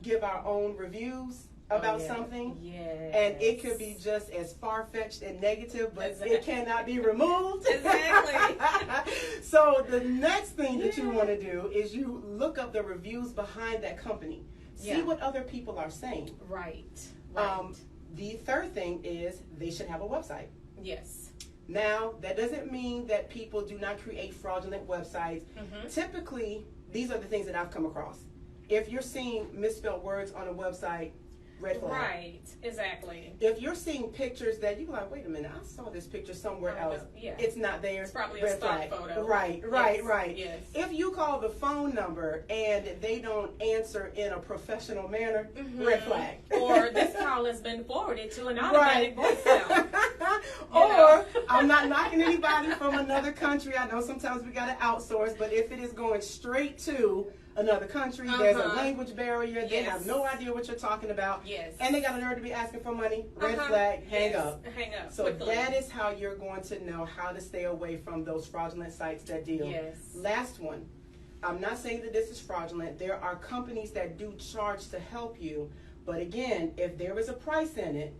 [SPEAKER 2] give our own reviews about something.
[SPEAKER 1] Yes.
[SPEAKER 2] And it could be just as far-fetched and negative, but it cannot be removed.
[SPEAKER 1] Exactly.
[SPEAKER 2] So the next thing that you want to do is you look up the reviews behind that company. See what other people are saying.
[SPEAKER 1] Right.
[SPEAKER 2] The third thing is they should have a website.
[SPEAKER 1] Yes.
[SPEAKER 2] Now, that doesn't mean that people do not create fraudulent websites. Typically, these are the things that I've come across. If you're seeing misspelled words on a website, red flag.
[SPEAKER 1] Right, exactly.
[SPEAKER 2] If you're seeing pictures that you're like, wait a minute, I saw this picture somewhere else.
[SPEAKER 1] Yeah.
[SPEAKER 2] It's not there.
[SPEAKER 1] It's probably
[SPEAKER 2] red
[SPEAKER 1] a stock
[SPEAKER 2] flag.
[SPEAKER 1] photo.
[SPEAKER 2] Right.
[SPEAKER 1] Yes.
[SPEAKER 2] If you call the phone number and they don't answer in a professional manner, red flag.
[SPEAKER 1] Or this call has been forwarded to an automatic voicemail.
[SPEAKER 2] Or I'm not knocking anybody from another country. I know sometimes we got to outsource, but if it is going straight to another country, there's a language barrier. They have no idea what you're talking about.
[SPEAKER 1] Yes.
[SPEAKER 2] And they got a nerve to be asking for money. Red flag, hang up.
[SPEAKER 1] Hang up.
[SPEAKER 2] So
[SPEAKER 1] quickly.
[SPEAKER 2] that is how you're going to know how to stay away from those fraudulent sites that deal.
[SPEAKER 1] Yes.
[SPEAKER 2] Last one. I'm not saying that this is fraudulent. There are companies that do charge to help you. But again, if there is a price in it,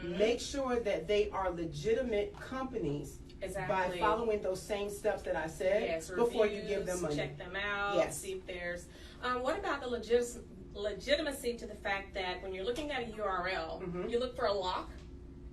[SPEAKER 2] make sure that they are legitimate companies.
[SPEAKER 1] Exactly.
[SPEAKER 2] By following those same steps that I said before you give them money.
[SPEAKER 1] Check them out, see if there's... what about the legitimacy to the fact that when you're looking at a URL, you look for a lock,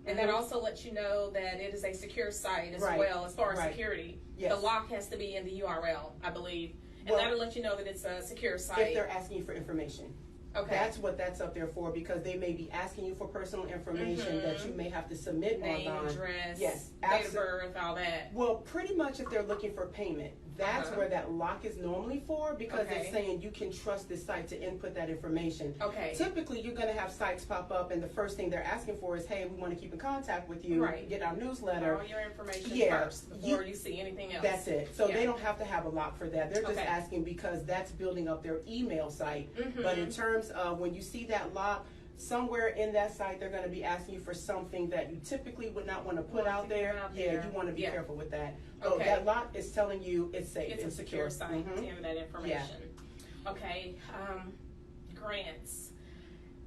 [SPEAKER 1] and that also lets you know that it is a secure site as well as far as security.
[SPEAKER 2] Yes.
[SPEAKER 1] The lock has to be in the URL, I believe, and that'll let you know that it's a secure site.
[SPEAKER 2] If they're asking you for information.
[SPEAKER 1] Okay.
[SPEAKER 2] That's what that's up there for, because they may be asking you for personal information that you may have to submit
[SPEAKER 1] name,
[SPEAKER 2] online.
[SPEAKER 1] address,
[SPEAKER 2] yes,
[SPEAKER 1] date of birth, all that.
[SPEAKER 2] Well, pretty much if they're looking for payment, that's where that lock is normally for, because it's saying you can trust this site to input that information.
[SPEAKER 1] Okay.
[SPEAKER 2] Typically, you're going to have sites pop up, and the first thing they're asking for is, hey, we want to keep in contact with you, get our newsletter.
[SPEAKER 1] All your information first before you see anything else.
[SPEAKER 2] That's it. So they don't have to have a lock for that. They're just asking because that's building up their email site. But in terms of when you see that lock, somewhere in that site, they're going to be asking you for something that you typically would not want to put out there. Yeah, you want to be careful with that. Oh, that lock is telling you it's safe and secure.
[SPEAKER 1] It's a secure site to enter that information. Okay, grants.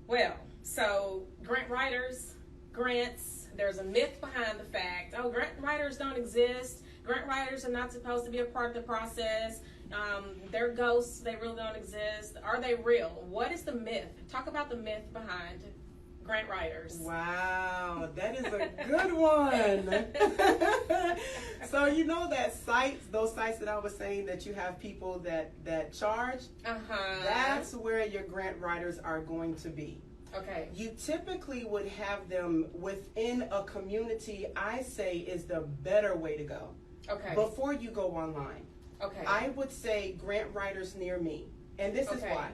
[SPEAKER 1] Well, so grant writers, grants, there's a myth behind the fact, grant writers don't exist. Grant writers are not supposed to be a part of the process. They're ghosts. They really don't exist. Are they real? What is the myth? Talk about the myth behind grant writers.
[SPEAKER 2] Wow, that is a good one. So you know that those sites that I was saying that you have people that charge, that's where your grant writers are going to be.
[SPEAKER 1] Okay.
[SPEAKER 2] You typically would have them within a community, I say, is the better way to go.
[SPEAKER 1] Okay.
[SPEAKER 2] Before you go online.
[SPEAKER 1] Okay.
[SPEAKER 2] I would say grant writers near me. And this is why.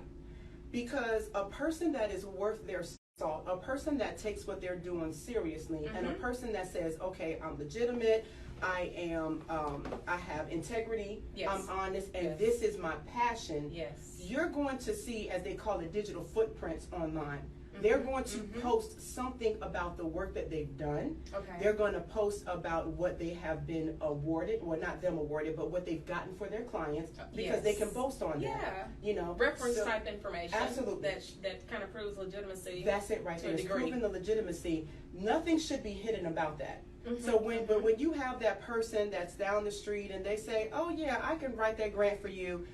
[SPEAKER 2] Because a person that is worth their salt, a person that takes what they're doing seriously, and a person that says, okay, I'm legitimate, I am, I have integrity, I'm honest, and this is my passion. You're going to see, as they call it, digital footprints online. They're going to post something about the work that they've done. They're going to post about what they have been awarded, well, not them awarded, but what they've gotten for their clients, because they can boast on that. You know,
[SPEAKER 1] reference type information.
[SPEAKER 2] Absolutely.
[SPEAKER 1] That kind of proves legitimacy.
[SPEAKER 2] That's it right there. It's proving the legitimacy. Nothing should be hidden about that. So when you have that person that's down the street and they say, oh yeah, I can write that grant for you,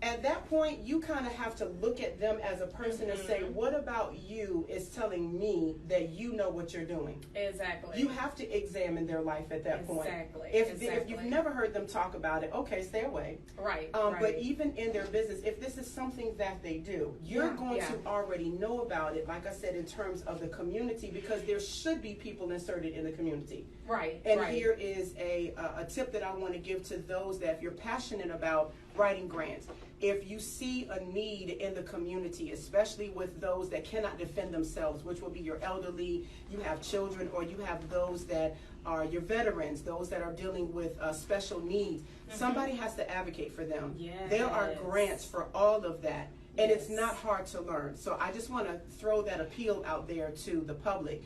[SPEAKER 2] at that point, you kind of have to look at them as a person and say, what about you is telling me that you know what you're doing?
[SPEAKER 1] Exactly.
[SPEAKER 2] You have to examine their life at that point.
[SPEAKER 1] Exactly.
[SPEAKER 2] If you've never heard them talk about it, okay, stay away.
[SPEAKER 1] Right.
[SPEAKER 2] But even in their business, if this is something that they do, you're going to already know about it, like I said, in terms of the community, because there should be people inserted in the community.
[SPEAKER 1] Right.
[SPEAKER 2] And here is a tip that I want to give to those that if you're passionate about writing grants, if you see a need in the community, especially with those that cannot defend themselves, which will be your elderly, you have children, or you have those that are your veterans, those that are dealing with special needs, somebody has to advocate for them. There are grants for all of that. And it's not hard to learn. So I just want to throw that appeal out there to the public.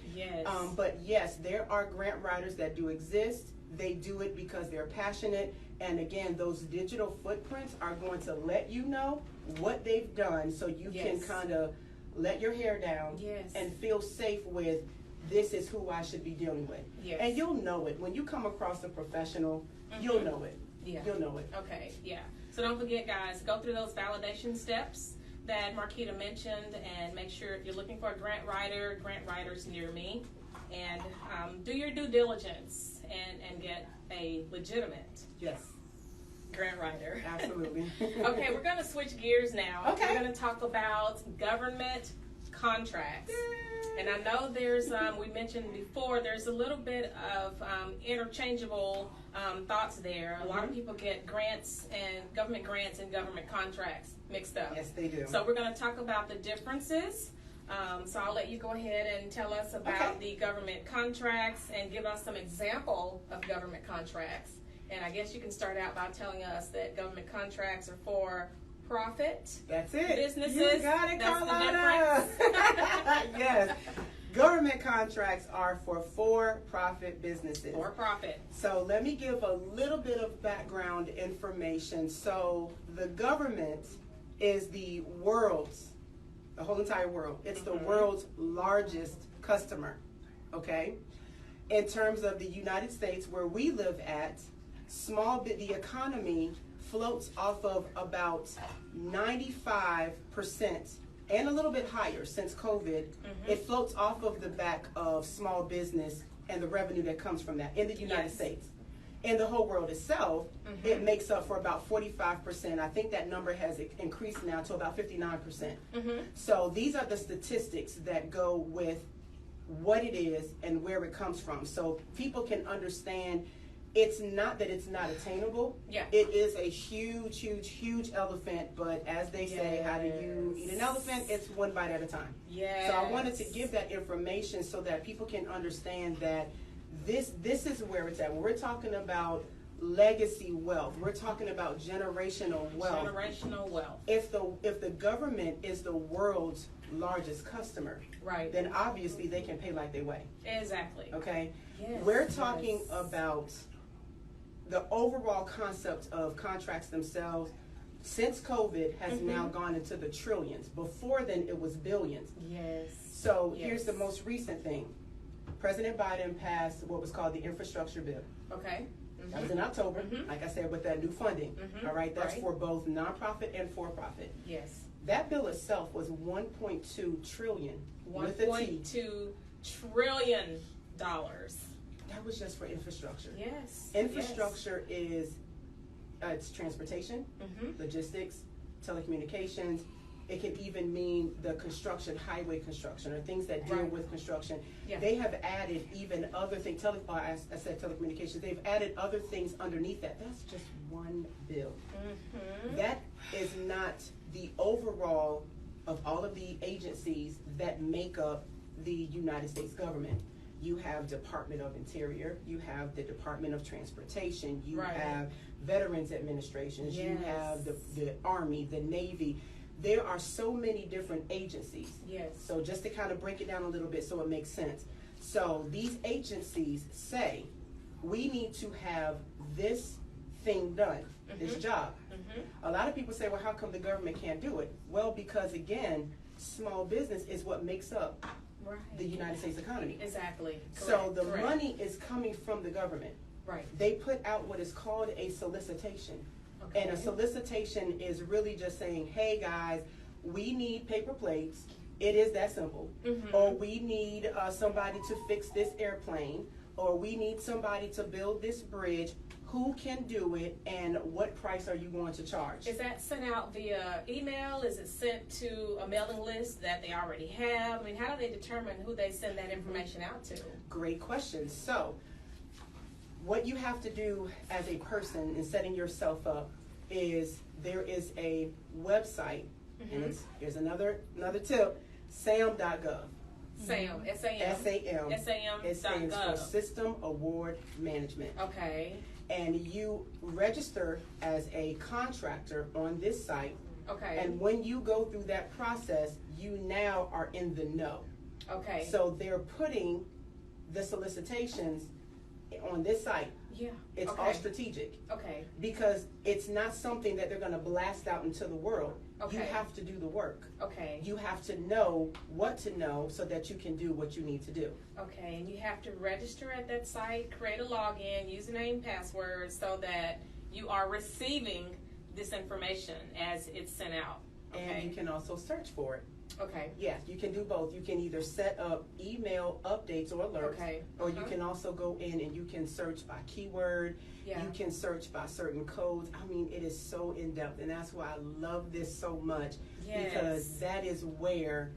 [SPEAKER 2] But yes, there are grant writers that do exist. They do it because they're passionate. And again, those digital footprints are going to let you know what they've done, so you can kind of let your hair down and feel safe with, this is who I should be dealing with. And you'll know it. When you come across a professional, you'll know it. You'll know it.
[SPEAKER 1] Okay, So don't forget, guys, go through those validation steps that Marquita mentioned, and make sure if you're looking for a grant writers near me, and do your due diligence and get a legitimate grant writer.
[SPEAKER 2] Absolutely.
[SPEAKER 1] Okay, we're going to switch gears now.
[SPEAKER 2] Okay.
[SPEAKER 1] We're going to talk about government contracts. And I know there's, we mentioned before, there's a little bit of interchangeable thoughts there. A lot of people get grants and government contracts mixed up.
[SPEAKER 2] Yes, they do.
[SPEAKER 1] So we're going to talk about the differences. So I'll let you go ahead and tell us about the government contracts and give us some example of government contracts. And I guess you can start out by telling us that government contracts are for profit.
[SPEAKER 2] That's it.
[SPEAKER 1] Businesses.
[SPEAKER 2] You got it, Carlotta. Yes. Government contracts are for for-profit businesses.
[SPEAKER 1] For profit.
[SPEAKER 2] So let me give a little bit of background information. So the government is the whole entire world. It's the world's largest customer. Okay? In terms of the United States, where we live at, the economy floats off of about 95% and a little bit higher since COVID. It floats off of the back of small business and the revenue that comes from that in the United States. In the whole world itself, it makes up for about 45%. I think that number has increased now to about 59%. So these are the statistics that go with what it is and where it comes from. So people can understand. It's not that it's not attainable. It is a huge, huge, huge elephant, but as they say, how do you eat an elephant? It's one bite at a time. So I wanted to give that information so that people can understand that this is where it's at. When we're talking about legacy wealth, we're talking about generational wealth. If the government is the world's largest customer, then obviously they can pay like they weigh.
[SPEAKER 1] Exactly.
[SPEAKER 2] Okay? We're talking about the overall concept of contracts themselves. Since COVID has now gone into the trillions. Before then, it was billions. So here's the most recent thing. President Biden passed what was called the infrastructure bill. That was in October, like I said, with that new funding. All right, that's for both nonprofit and for-profit. That bill itself was $1.2 trillion.
[SPEAKER 1] $1.2 trillion.
[SPEAKER 2] That was just for infrastructure. Infrastructure is it's transportation, logistics, telecommunications. It can even mean the construction, highway construction, or things that deal with construction. They have added even other things. I said telecommunications. They've added other things underneath that. That's just one bill. That is not the overall of all of the agencies that make up the United States government. You have Department of Interior, you have the Department of Transportation, you have Veterans Administrations, you have the Army, the Navy. There are so many different agencies. So just to kind of break it down a little bit so it makes sense. So these agencies say, we need to have this thing done, this job. A lot of people say, well, how come the government can't do it? Well, because again, small business is what makes up the United States economy. So the money is coming from the government. They put out what is called a solicitation. And a solicitation is really just saying, hey guys, we need paper plates. It is that simple. Or we need somebody to fix this airplane. Or we need somebody to build this bridge. Who can do it, and what price are you going to charge?
[SPEAKER 1] Is that sent out via email? Is it sent to a mailing list that they already have? I mean, how do they determine who they send that information out to?
[SPEAKER 2] Great question. So what you have to do as a person in setting yourself up is there is a website, and here's another tip, SAM.gov.
[SPEAKER 1] SAM, S-A-M.
[SPEAKER 2] SAM. It stands for System Award Management. And you register as a contractor on this site. And when you go through that process, you now are in the know. So they're putting the solicitations on this site.
[SPEAKER 1] Yeah.
[SPEAKER 2] It's all strategic.
[SPEAKER 1] Okay.
[SPEAKER 2] Because it's not something that they're going to blast out into the world.
[SPEAKER 1] Okay.
[SPEAKER 2] You have to do the work.
[SPEAKER 1] Okay.
[SPEAKER 2] You have to know what to know so that you can do what you need to do.
[SPEAKER 1] Okay, and you have to register at that site, create a login, username, password, so that you are receiving this information as it's sent out. Okay.
[SPEAKER 2] And you can also search for it.
[SPEAKER 1] Okay.
[SPEAKER 2] Yes, you can do both. You can either set up email updates or alerts,
[SPEAKER 1] Okay.
[SPEAKER 2] or you can also go in and you can search by keyword.
[SPEAKER 1] Yeah.
[SPEAKER 2] You can search by certain codes. I mean, it is so in depth, and that's why I love this so much, because that is where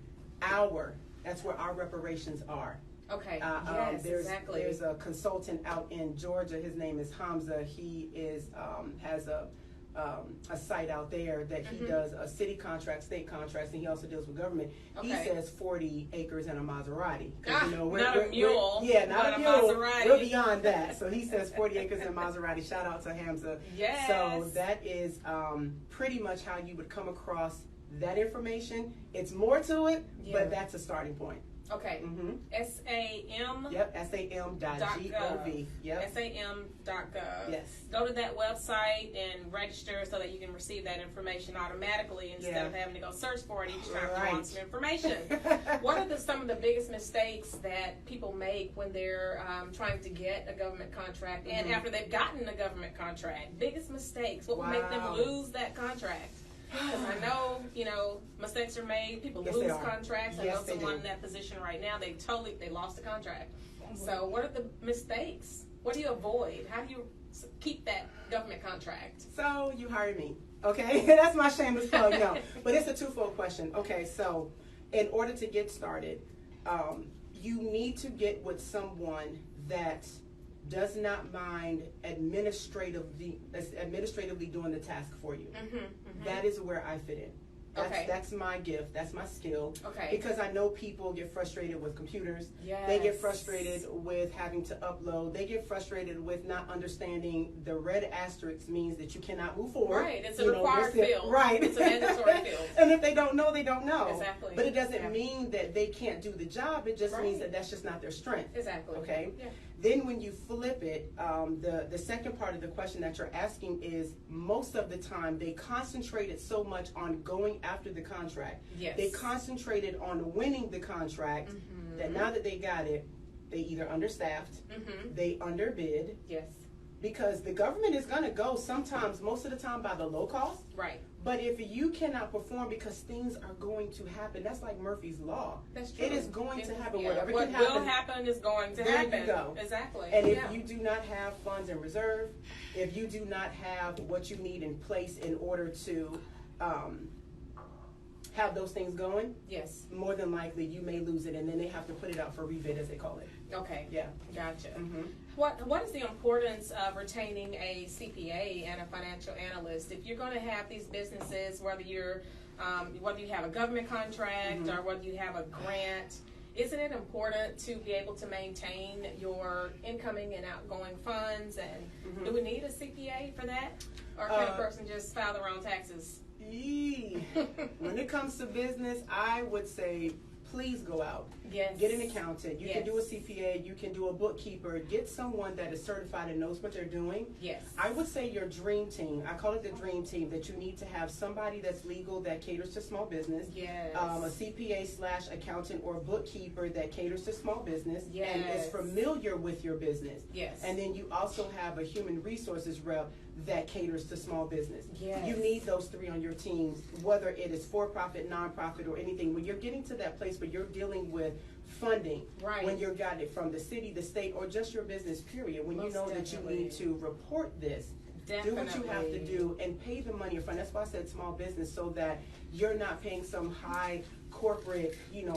[SPEAKER 2] that's where our reparations are.
[SPEAKER 1] Okay.
[SPEAKER 2] Exactly. There's a consultant out in Georgia. His name is Hamza. He has a site out there that he does city contracts, state contracts, and he also deals with government.
[SPEAKER 1] Okay.
[SPEAKER 2] He says 40 acres and a Maserati.
[SPEAKER 1] Not a mule.
[SPEAKER 2] Not a mule.
[SPEAKER 1] Maserati.
[SPEAKER 2] We're beyond that. So he says 40 acres and a Maserati. Shout out to Hamza.
[SPEAKER 1] Yes.
[SPEAKER 2] So that is pretty much how you would come across that information. It's more to it, but that's a starting point.
[SPEAKER 1] Okay. SAM.
[SPEAKER 2] Yep. SAM.gov. Yep.
[SPEAKER 1] SAM.gov.
[SPEAKER 2] Yes.
[SPEAKER 1] Go to that website and register so that you can receive that information automatically instead of having to go search for it each time you want some information. What are some of the biggest mistakes that people make when they're trying to get a government contract and after they've gotten a government contract? Biggest mistakes. What will make them lose that contract? Because I know, mistakes are made. People lose contracts. I know someone in that position right now. They lost the contract. So what are the mistakes? What do you avoid? How do you keep that government contract?
[SPEAKER 2] So you hired me. Okay, that's my shameless plug. No, but it's a twofold question. Okay, so in order to get started, you need to get with someone that does not mind administratively doing the task for you. That is where I fit in. That's my gift. That's my skill.
[SPEAKER 1] Okay.
[SPEAKER 2] Because I know people get frustrated with computers.
[SPEAKER 1] Yes.
[SPEAKER 2] They get frustrated with having to upload. They get frustrated with not understanding the red asterisk means that you cannot move forward.
[SPEAKER 1] Right. It's a required field.
[SPEAKER 2] Right.
[SPEAKER 1] It's a mandatory field.
[SPEAKER 2] And if they don't know, they don't know.
[SPEAKER 1] Exactly.
[SPEAKER 2] But it doesn't mean that they can't do the job. It just means that that's just not their strength.
[SPEAKER 1] Exactly.
[SPEAKER 2] Okay.
[SPEAKER 1] Yeah.
[SPEAKER 2] Then when you flip it, the second part of the question that you're asking is most of the time they concentrated so much on going after the contract.
[SPEAKER 1] Yes.
[SPEAKER 2] They concentrated on winning the contract that now that they got it, they either understaffed, they underbid.
[SPEAKER 1] Yes.
[SPEAKER 2] Because the government is going to go sometimes, most of the time, by the low cost.
[SPEAKER 1] Right.
[SPEAKER 2] But if you cannot perform because things are going to happen, that's like Murphy's Law.
[SPEAKER 1] That's true.
[SPEAKER 2] It is going to happen.
[SPEAKER 1] Yeah.
[SPEAKER 2] Whatever
[SPEAKER 1] what
[SPEAKER 2] can happen.
[SPEAKER 1] will happen is going to
[SPEAKER 2] there
[SPEAKER 1] happen.
[SPEAKER 2] You go.
[SPEAKER 1] Exactly.
[SPEAKER 2] And if you do not have funds in reserve, if you do not have what you need in place in order to have those things going,
[SPEAKER 1] yes,
[SPEAKER 2] more than likely you may lose it, and then they have to put it out for rebid, as they call it.
[SPEAKER 1] Okay.
[SPEAKER 2] Yeah.
[SPEAKER 1] Gotcha. What is the importance of retaining a CPA and a financial analyst if you're going to have these businesses, whether you have a government contract or whether you have a grant? Isn't it important to be able to maintain your incoming and outgoing funds? And do we need a CPA for that, or can a person just file their own taxes?
[SPEAKER 2] When it comes to business, I would say please go out.
[SPEAKER 1] Yes.
[SPEAKER 2] Get an accountant. You can do a CPA. You can do a bookkeeper. Get someone that is certified and knows what they're doing.
[SPEAKER 1] Yes.
[SPEAKER 2] I would say your dream team. I call it the dream team. That you need to have somebody that's legal that caters to small business.
[SPEAKER 1] Yes.
[SPEAKER 2] A CPA/accountant or bookkeeper that caters to small business and is
[SPEAKER 1] Yes.
[SPEAKER 2] familiar with your business.
[SPEAKER 1] Yes.
[SPEAKER 2] And then you also have a human resources rep that caters to small business.
[SPEAKER 1] Yes.
[SPEAKER 2] You need those three on your team, whether it is for-profit, non-profit, or anything. When you're getting to that place where you're dealing with funding,
[SPEAKER 1] right,
[SPEAKER 2] when you're got it from the city, the state, or just your business, period, when you know that you need to report this, do what you have to do and pay the money upfront. That's why I said small business, so that you're not paying some high corporate,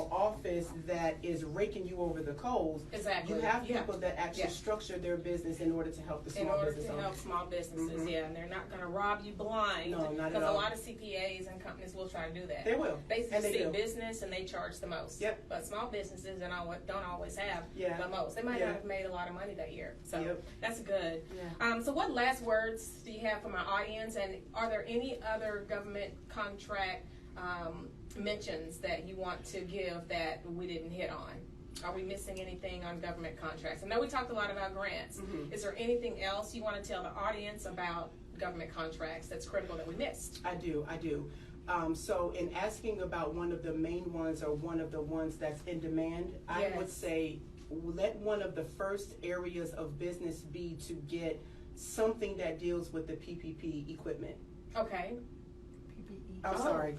[SPEAKER 2] office that is raking you over the coals.
[SPEAKER 1] Exactly.
[SPEAKER 2] You have people that actually structure their business in order to help the small business.
[SPEAKER 1] In order to help small businesses, and they're not going to rob you blind.
[SPEAKER 2] No, not at all.
[SPEAKER 1] Because a lot of CPAs and companies will try to do that.
[SPEAKER 2] They will.
[SPEAKER 1] They see business and they charge the most.
[SPEAKER 2] Yep.
[SPEAKER 1] But small businesses don't always have the most. They might not have made a lot of money that year. So that's good.
[SPEAKER 2] Yeah.
[SPEAKER 1] So what last words do you have for my audience? And are there any other government contract mentions that you want to give that we didn't hit on? Are we missing anything on government contracts? I know we talked a lot about grants.
[SPEAKER 2] Mhm.
[SPEAKER 1] Is there anything else you want to tell the audience about government contracts that's critical that we missed?
[SPEAKER 2] I do. So in asking about one of the main ones or one of the ones that's in demand, I would
[SPEAKER 1] Yes.
[SPEAKER 2] say let one of the first areas of business be to get something that deals with the PPP equipment.
[SPEAKER 1] Okay.
[SPEAKER 2] I'm
[SPEAKER 1] Oh.
[SPEAKER 2] sorry.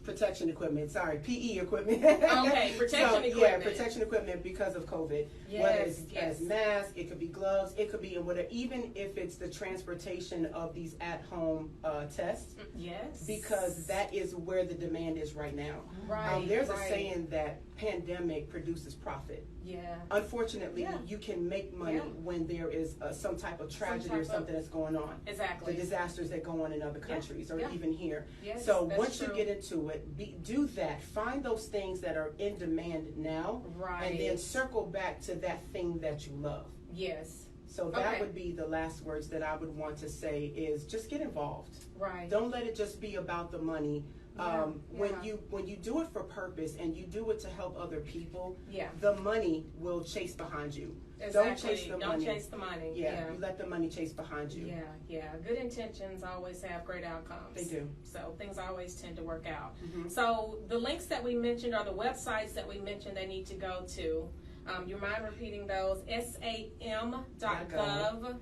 [SPEAKER 2] Protection equipment. Sorry, PE equipment.
[SPEAKER 1] Okay, protection equipment.
[SPEAKER 2] Yeah, protection equipment because of COVID. Whether it's
[SPEAKER 1] Yes.
[SPEAKER 2] as masks, it could be gloves, it could be in whatever. Even if it's the transportation of these at-home tests,
[SPEAKER 1] Yes.
[SPEAKER 2] because that is where the demand is right now.
[SPEAKER 1] Right.
[SPEAKER 2] There's
[SPEAKER 1] right.
[SPEAKER 2] a saying that pandemic produces profit.
[SPEAKER 1] Yeah.
[SPEAKER 2] Unfortunately,
[SPEAKER 1] Yeah.
[SPEAKER 2] you can make money
[SPEAKER 1] Yeah.
[SPEAKER 2] when there is some type of tragedy
[SPEAKER 1] type
[SPEAKER 2] or
[SPEAKER 1] of-
[SPEAKER 2] something that's going on.
[SPEAKER 1] Exactly.
[SPEAKER 2] The disasters that go on in other countries or
[SPEAKER 1] Yeah.
[SPEAKER 2] even here.
[SPEAKER 1] Yes,
[SPEAKER 2] So
[SPEAKER 1] that's
[SPEAKER 2] once
[SPEAKER 1] true.
[SPEAKER 2] you get into it, do that. Find those things that are in demand now,
[SPEAKER 1] Right.
[SPEAKER 2] and then circle back to that thing that you love.
[SPEAKER 1] Yes.
[SPEAKER 2] So that
[SPEAKER 1] Okay.
[SPEAKER 2] would be the last words that I would want to say is just get involved.
[SPEAKER 1] Right.
[SPEAKER 2] Don't let it just be about the money.
[SPEAKER 1] Yeah,
[SPEAKER 2] When you do it for purpose and you do it to help other people,
[SPEAKER 1] Yeah.
[SPEAKER 2] the money will chase behind you.
[SPEAKER 1] Exactly.
[SPEAKER 2] Don't chase the
[SPEAKER 1] Don't
[SPEAKER 2] money.
[SPEAKER 1] chase the money.
[SPEAKER 2] Yeah, you let the money chase behind you.
[SPEAKER 1] Yeah. Good intentions always have great outcomes.
[SPEAKER 2] They do.
[SPEAKER 1] So things always tend to work out.
[SPEAKER 2] Mhm.
[SPEAKER 1] So the links that we mentioned are the websites that we mentioned they need to go to. You mind repeating those? SAM.gov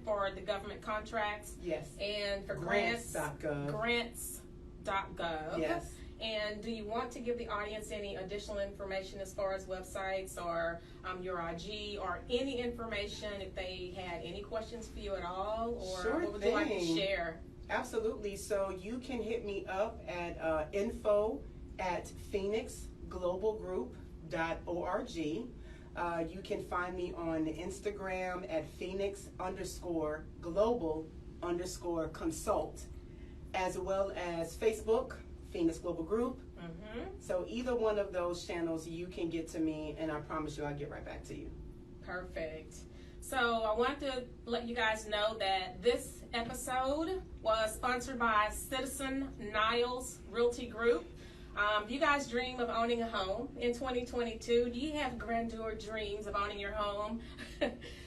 [SPEAKER 1] for the government contracts,
[SPEAKER 2] Yes.
[SPEAKER 1] and for grants,
[SPEAKER 2] Grants.gov.
[SPEAKER 1] grants.gov.
[SPEAKER 2] Yes.
[SPEAKER 1] And do you want to give the audience any additional information as far as websites or your IG or any information if they had any questions for you at all? Or
[SPEAKER 2] Sure
[SPEAKER 1] what would you like to
[SPEAKER 2] thing.
[SPEAKER 1] share?
[SPEAKER 2] Absolutely. So you can hit me up at info@phoenixglobalgroup.org. You can find me on Instagram at Phoenix_global_consult, as well as Facebook, Phoenix Global Group.
[SPEAKER 1] Mm-hmm.
[SPEAKER 2] So either one of those channels, you can get to me, and I promise you I'll get right back to you.
[SPEAKER 1] Perfect. So I want to let you guys know that this episode was sponsored by Citizen Niles Realty Group. You guys dream of owning a home in 2022. Do you have grandeur dreams of owning your home?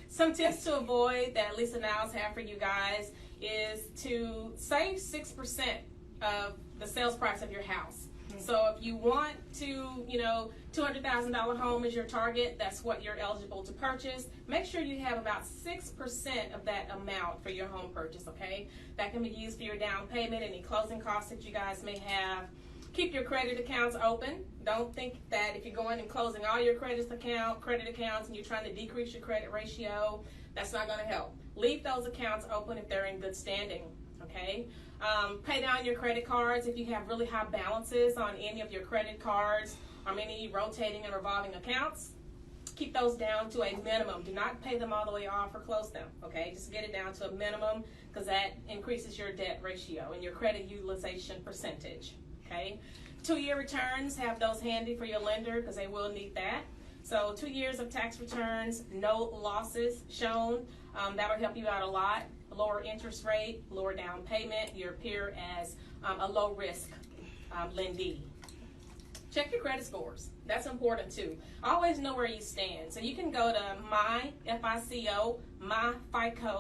[SPEAKER 1] Some tips to avoid that Lisa Niles have for you guys is to save 6% of the sales price of your house. So if you want to, $200,000 home is your target, that's what you're eligible to purchase. Make sure you have about 6% of that amount for your home purchase, okay? That can be used for your down payment, any closing costs that you guys may have. Keep your credit accounts open. Don't think that if you're going and closing all your credit accounts and you're trying to decrease your credit ratio, that's not going to help. Leave those accounts open if they're in good standing, okay? Pay down your credit cards if you have really high balances on any of your credit cards or many rotating and revolving accounts. Keep those down to a minimum. Do not pay them all the way off or close them, okay? Just get it down to a minimum because that increases your debt ratio and your credit utilization percentage, okay? 2-year returns, have those handy for your lender because they will need that. So 2 years of tax returns, no losses shown. That will help you out a lot. Lower interest rate, lower down payment. You appear as a low risk lendee. Check your credit scores. That's important too. Always know where you stand. So you can go to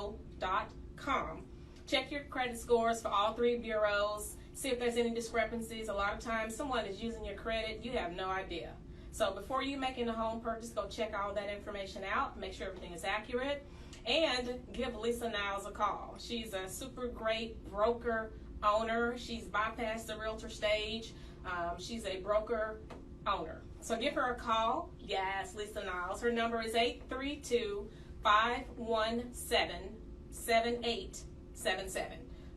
[SPEAKER 1] myfico.com. Check your credit scores for all 3 bureaus. See if there's any discrepancies. A lot of times someone is using your credit. You have no idea. So before you making a home purchase, go check all that information out. Make sure everything is accurate. And give Lisa Niles a call. She's a super great broker owner. She's bypassed the realtor stage. She's a broker owner. So give her a call. Yes, Lisa Niles. Her number is 832-517-7877.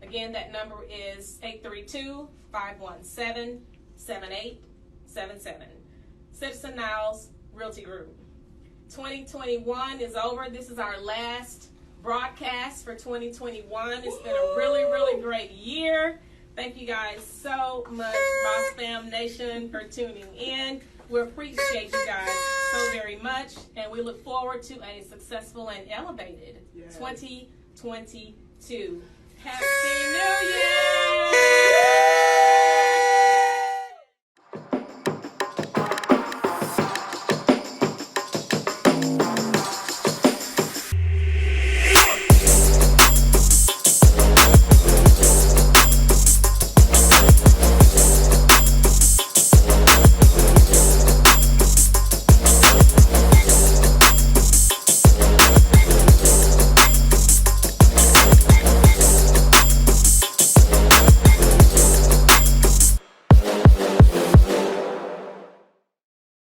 [SPEAKER 1] Again, that number is 832-517-7877. Citizen Niles Realty Group. 2021 is over. This is our last broadcast for 2021. It's been a really, really great year. Thank you guys so much, Boss Fam Nation, for tuning in. We appreciate you guys so very much, and we look forward to a successful and elevated 2022. Happy New Year!